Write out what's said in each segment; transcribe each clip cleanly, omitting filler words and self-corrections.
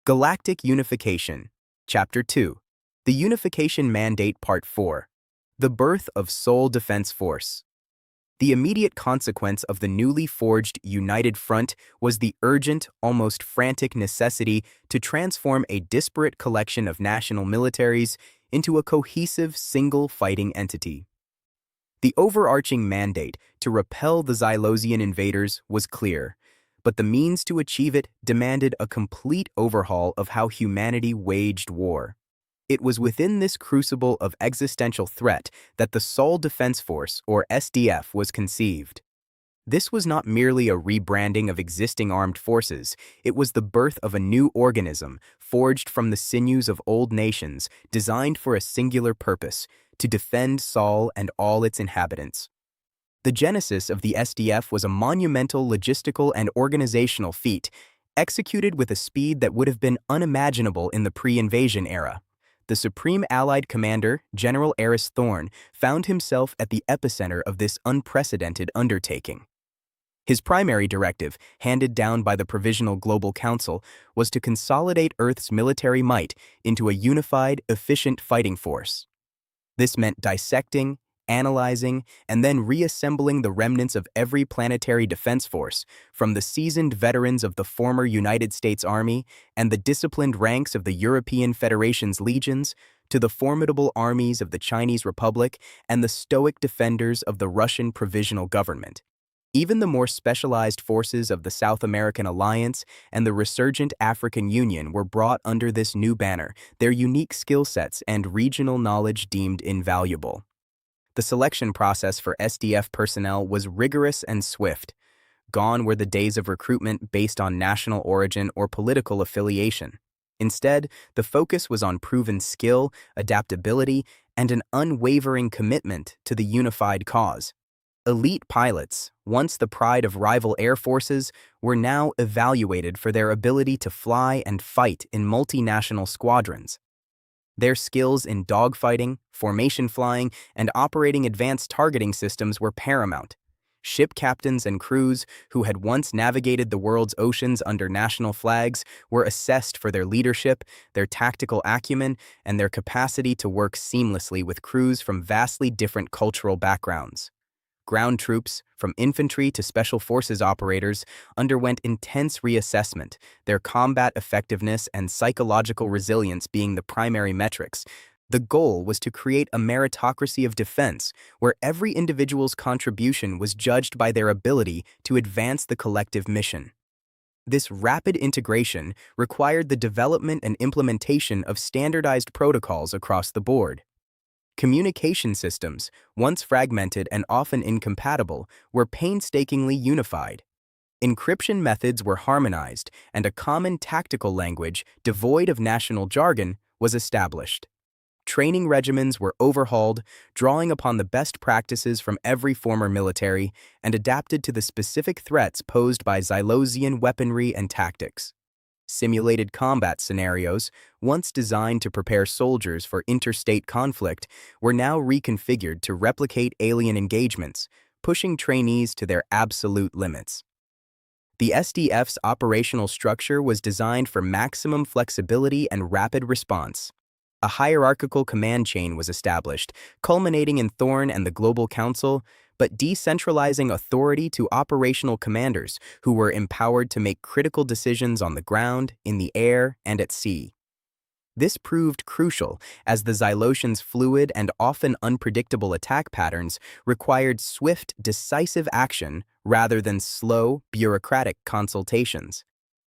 Galactic Unification, Chapter 2. The Unification Mandate Part 4. The Birth of Seoul Defense Force. The immediate consequence of the newly forged United Front was the urgent, almost frantic necessity to transform a disparate collection of national militaries into a cohesive single fighting entity. The overarching mandate to repel the Xylosian invaders was clear, but the means to achieve it demanded a complete overhaul of how humanity waged war. It was within this crucible of existential threat that the Seoul Defense Force, or SDF, was conceived. This was not merely a rebranding of existing armed forces, it was the birth of a new organism, forged from the sinews of old nations, designed for a singular purpose: to defend Seoul and all its inhabitants. The genesis of the SDF was a monumental logistical and organizational feat, executed with a speed that would have been unimaginable in the pre-invasion era. The Supreme Allied Commander, General Eris Thorne, found himself at the epicenter of this unprecedented undertaking. His primary directive, handed down by the Provisional Global Council, was to consolidate Earth's military might into a unified, efficient fighting force. This meant dissecting, analyzing, and then reassembling the remnants of every planetary defense force, from the seasoned veterans of the former United States Army and the disciplined ranks of the European Federation's legions, to the formidable armies of the Chinese Republic and the stoic defenders of the Russian Provisional Government. Even the more specialized forces of the South American Alliance and the resurgent African Union were brought under this new banner, their unique skill sets and regional knowledge deemed invaluable. The selection process for SDF personnel was rigorous and swift. Gone were the days of recruitment based on national origin or political affiliation. Instead, the focus was on proven skill, adaptability, and an unwavering commitment to the unified cause. Elite pilots, once the pride of rival air forces, were now evaluated for their ability to fly and fight in multinational squadrons. Their skills in dogfighting, formation flying, and operating advanced targeting systems were paramount. Ship captains and crews, who had once navigated the world's oceans under national flags, were assessed for their leadership, their tactical acumen, and their capacity to work seamlessly with crews from vastly different cultural backgrounds. Ground troops, from infantry to special forces operators, underwent intense reassessment, their combat effectiveness and psychological resilience being the primary metrics. The goal was to create a meritocracy of defense, where every individual's contribution was judged by their ability to advance the collective mission. This rapid integration required the development and implementation of standardized protocols across the board. Communication systems, once fragmented and often incompatible, were painstakingly unified. Encryption methods were harmonized, and a common tactical language, devoid of national jargon, was established. Training regimens were overhauled, drawing upon the best practices from every former military, and adapted to the specific threats posed by Xylosian weaponry and tactics. Simulated combat scenarios, once designed to prepare soldiers for interstate conflict, were now reconfigured to replicate alien engagements, pushing trainees to their absolute limits. The SDF's operational structure was designed for maximum flexibility and rapid response. A hierarchical command chain was established, culminating in Thorne and the Global Council, but decentralizing authority to operational commanders who were empowered to make critical decisions on the ground, in the air, and at sea. This proved crucial, as the Xylosians' fluid and often unpredictable attack patterns required swift, decisive action rather than slow, bureaucratic consultations.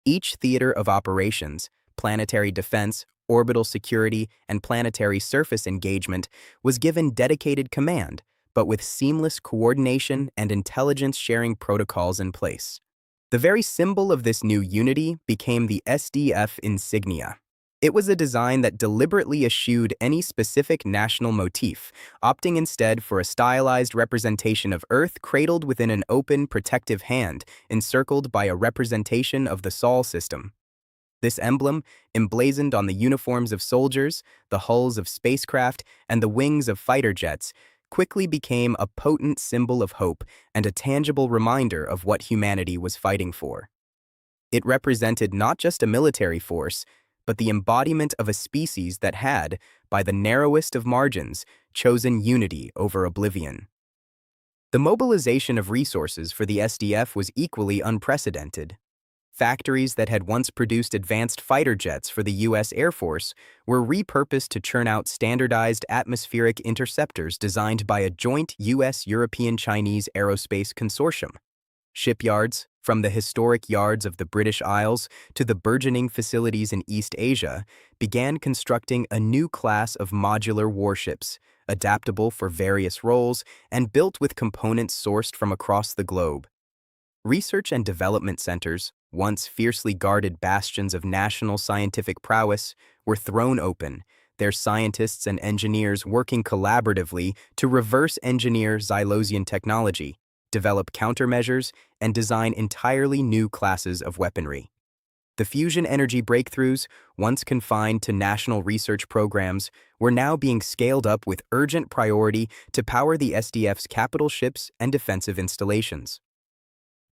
Each theater of operations, planetary defense, orbital security, and planetary surface engagement, was given dedicated command, but with seamless coordination and intelligence-sharing protocols in place. The very symbol of this new unity became the SDF insignia. It was a design that deliberately eschewed any specific national motif, opting instead for a stylized representation of Earth cradled within an open, protective hand, encircled by a representation of the Sol system. This emblem, emblazoned on the uniforms of soldiers, the hulls of spacecraft, and the wings of fighter jets, quickly became a potent symbol of hope and a tangible reminder of what humanity was fighting for. It represented not just a military force, but the embodiment of a species that had, by the narrowest of margins, chosen unity over oblivion. The mobilization of resources for the SDF was equally unprecedented. Factories that had once produced advanced fighter jets for the U.S. Air Force were repurposed to churn out standardized atmospheric interceptors designed by a joint U.S.-European-Chinese aerospace consortium. Shipyards, from the historic yards of the British Isles to the burgeoning facilities in East Asia, began constructing a new class of modular warships, adaptable for various roles and built with components sourced from across the globe. Research and development centers, once fiercely guarded bastions of national scientific prowess, were thrown open, their scientists and engineers working collaboratively to reverse engineer Xylosian technology, develop countermeasures, and design entirely new classes of weaponry. The fusion energy breakthroughs, once confined to national research programs, were now being scaled up with urgent priority to power the SDF's capital ships and defensive installations.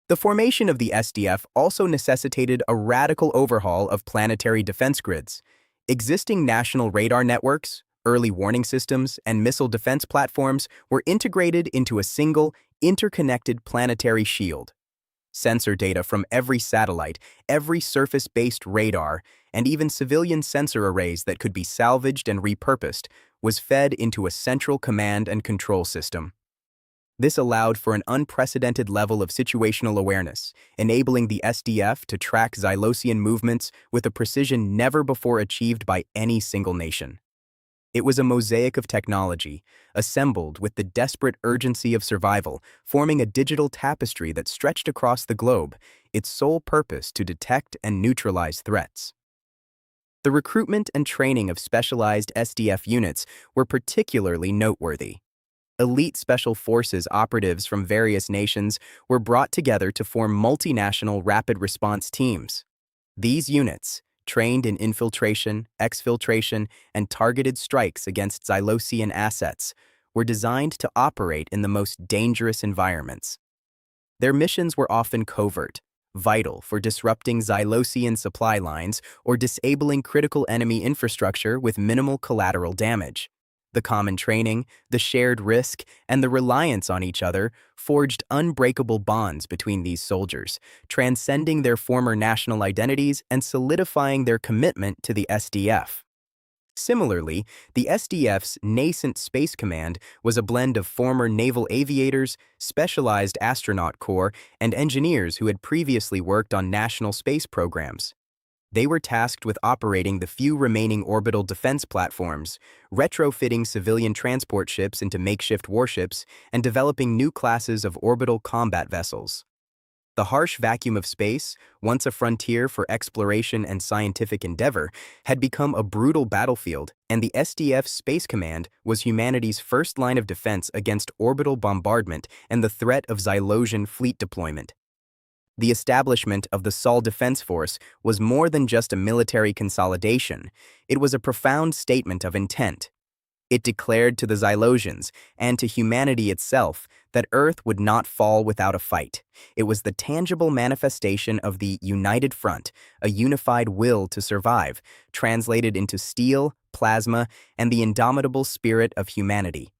The formation of the SDF also necessitated a radical overhaul of planetary defense grids. Existing national radar networks, early warning systems, and missile defense platforms were integrated into a single, interconnected planetary shield. Sensor data from every satellite, every surface-based radar, and even civilian sensor arrays that could be salvaged and repurposed was fed into a central command and control system. This allowed for an unprecedented level of situational awareness, enabling the SDF to track Xylosian movements with a precision never before achieved by any single nation. It was a mosaic of technology, assembled with the desperate urgency of survival, forming a digital tapestry that stretched across the globe, its sole purpose to detect and neutralize threats. The recruitment and training of specialized SDF units were particularly noteworthy. Elite Special Forces operatives from various nations were brought together to form multinational rapid response teams. These units, trained in infiltration, exfiltration, and targeted strikes against Xylosian assets, were designed to operate in the most dangerous environments. Their missions were often covert, vital for disrupting Xylosian supply lines or disabling critical enemy infrastructure with minimal collateral damage. The common training, the shared risk, and the reliance on each other forged unbreakable bonds between these soldiers, transcending their former national identities and solidifying their commitment to the SDF. Similarly, the SDF's nascent Space Command was a blend of former naval aviators, specialized astronaut corps, and engineers who had previously worked on national space programs. They were tasked with operating the few remaining orbital defense platforms, retrofitting civilian transport ships into makeshift warships, and developing new classes of orbital combat vessels. The harsh vacuum of space, once a frontier for exploration and scientific endeavor, had become a brutal battlefield, and the SDF Space Command was humanity's first line of defense against orbital bombardment and the threat of Xylosian fleet deployment. The establishment of the Sol Defense Force was more than just a military consolidation. It was a profound statement of intent. It declared to the Xylosians and to humanity itself that Earth would not fall without a fight. It was the tangible manifestation of the united front, a unified will to survive, translated into steel, plasma, and the indomitable spirit of humanity.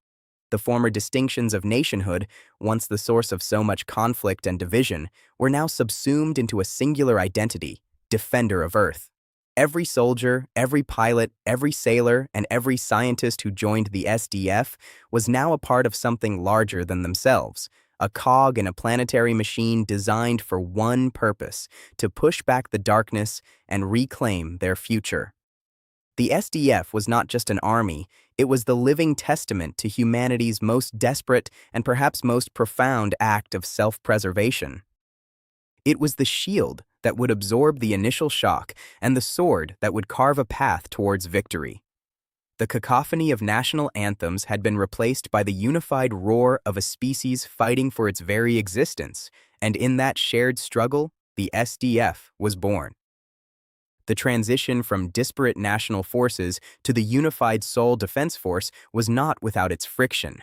The former distinctions of nationhood, once the source of so much conflict and division, were now subsumed into a singular identity, defender of Earth. Every soldier, every pilot, every sailor, and every scientist who joined the SDF was now a part of something larger than themselves, a cog in a planetary machine designed for one purpose, to push back the darkness and reclaim their future. The SDF was not just an army, it was the living testament to humanity's most desperate and perhaps most profound act of self-preservation. It was the shield that would absorb the initial shock and the sword that would carve a path towards victory. The cacophony of national anthems had been replaced by the unified roar of a species fighting for its very existence, and in that shared struggle, the SDF was born. The transition from disparate national forces to the unified Sol Defense Force was not without its friction.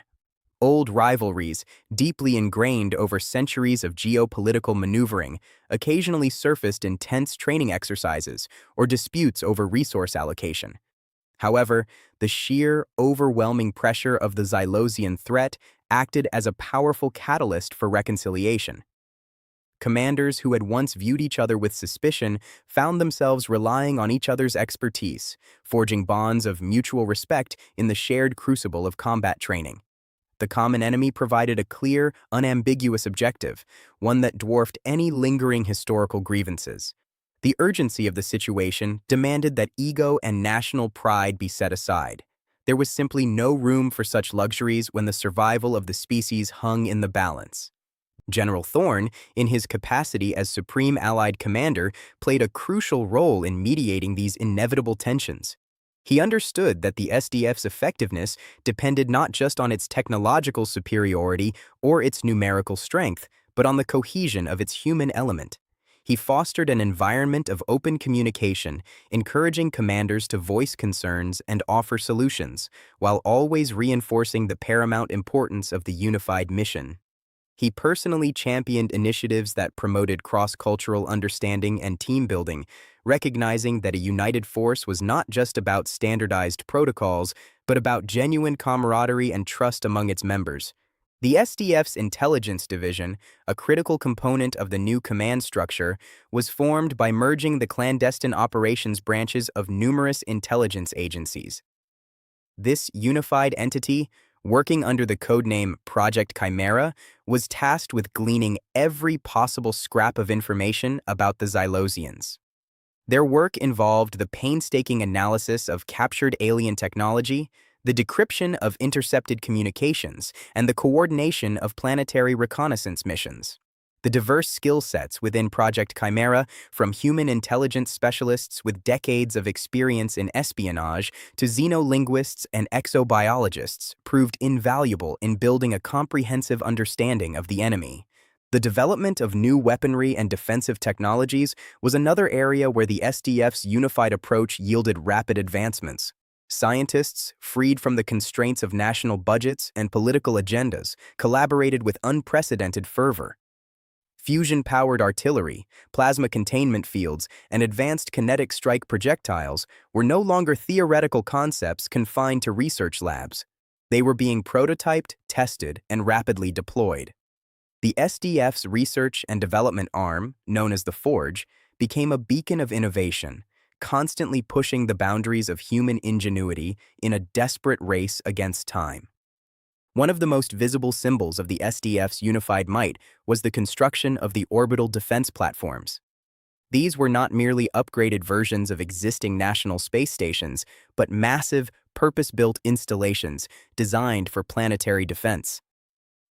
Old rivalries, deeply ingrained over centuries of geopolitical maneuvering, occasionally surfaced in tense training exercises or disputes over resource allocation. However, the sheer, overwhelming pressure of the Xylosian threat acted as a powerful catalyst for reconciliation. Commanders who had once viewed each other with suspicion found themselves relying on each other's expertise, forging bonds of mutual respect in the shared crucible of combat training. The common enemy provided a clear, unambiguous objective, one that dwarfed any lingering historical grievances. The urgency of the situation demanded that ego and national pride be set aside. There was simply no room for such luxuries when the survival of the species hung in the balance. General Thorne, in his capacity as Supreme Allied Commander, played a crucial role in mediating these inevitable tensions. He understood that the SDF's effectiveness depended not just on its technological superiority or its numerical strength, but on the cohesion of its human element. He fostered an environment of open communication, encouraging commanders to voice concerns and offer solutions, while always reinforcing the paramount importance of the unified mission. He personally championed initiatives that promoted cross-cultural understanding and team building, recognizing that a united force was not just about standardized protocols, but about genuine camaraderie and trust among its members. The SDF's Intelligence Division, a critical component of the new command structure, was formed by merging the clandestine operations branches of numerous intelligence agencies. This unified entity, working under the codename Project Chimera, was tasked with gleaning every possible scrap of information about the Xylosians. Their work involved the painstaking analysis of captured alien technology, the decryption of intercepted communications, and the coordination of planetary reconnaissance missions. The diverse skill sets within Project Chimera, from human intelligence specialists with decades of experience in espionage to xenolinguists and exobiologists, proved invaluable in building a comprehensive understanding of the enemy. The development of new weaponry and defensive technologies was another area where the SDF's unified approach yielded rapid advancements. Scientists, freed from the constraints of national budgets and political agendas, collaborated with unprecedented fervor. Fusion-powered artillery, plasma containment fields, and advanced kinetic strike projectiles were no longer theoretical concepts confined to research labs. They were being prototyped, tested, and rapidly deployed. The SDF's research and development arm, known as the Forge, became a beacon of innovation, constantly pushing the boundaries of human ingenuity in a desperate race against time. One of the most visible symbols of the SDF's unified might was the construction of the orbital defense platforms. These were not merely upgraded versions of existing national space stations, but massive, purpose-built installations designed for planetary defense.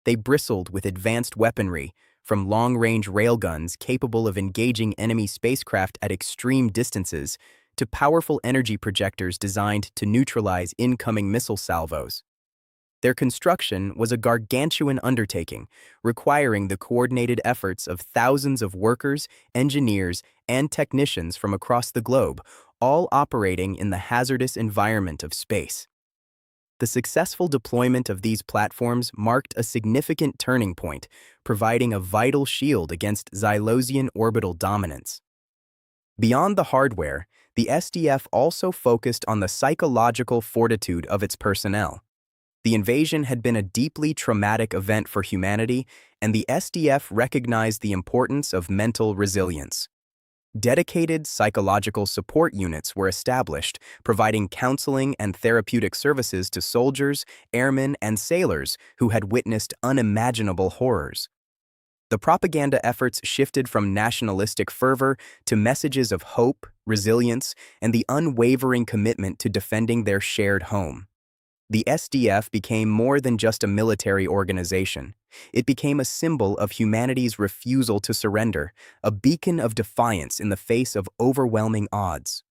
They bristled with advanced weaponry, from long-range railguns capable of engaging enemy spacecraft at extreme distances to powerful energy projectors designed to neutralize incoming missile salvos. Their construction was a gargantuan undertaking, requiring the coordinated efforts of thousands of workers, engineers, and technicians from across the globe, all operating in the hazardous environment of space. The successful deployment of these platforms marked a significant turning point, providing a vital shield against Xylosian orbital dominance. Beyond the hardware, the SDF also focused on the psychological fortitude of its personnel. The invasion had been a deeply traumatic event for humanity, and the SDF recognized the importance of mental resilience. Dedicated psychological support units were established, providing counseling and therapeutic services to soldiers, airmen, and sailors who had witnessed unimaginable horrors. The propaganda efforts shifted from nationalistic fervor to messages of hope, resilience, and the unwavering commitment to defending their shared home. The SDF became more than just a military organization. It became a symbol of humanity's refusal to surrender, a beacon of defiance in the face of overwhelming odds.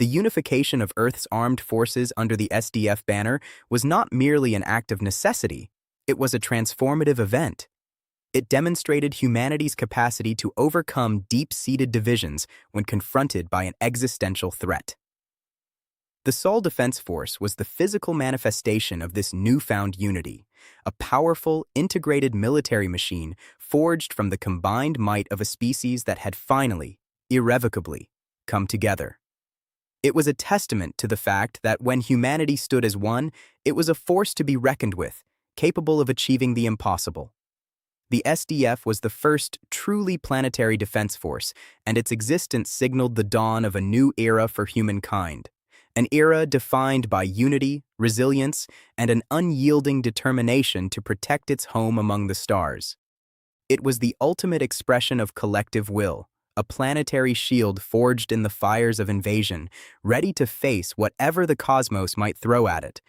The unification of Earth's armed forces under the SDF banner was not merely an act of necessity, it was a transformative event. It demonstrated humanity's capacity to overcome deep-seated divisions when confronted by an existential threat. The Sol Defense Force was the physical manifestation of this newfound unity, a powerful, integrated military machine forged from the combined might of a species that had finally, irrevocably, come together. It was a testament to the fact that when humanity stood as one, it was a force to be reckoned with, capable of achieving the impossible. The SDF was the first truly planetary defense force, and its existence signaled the dawn of a new era for humankind, an era defined by unity, resilience, and an unyielding determination to protect its home among the stars. It was the ultimate expression of collective will, a planetary shield forged in the fires of invasion, ready to face whatever the cosmos might throw at it,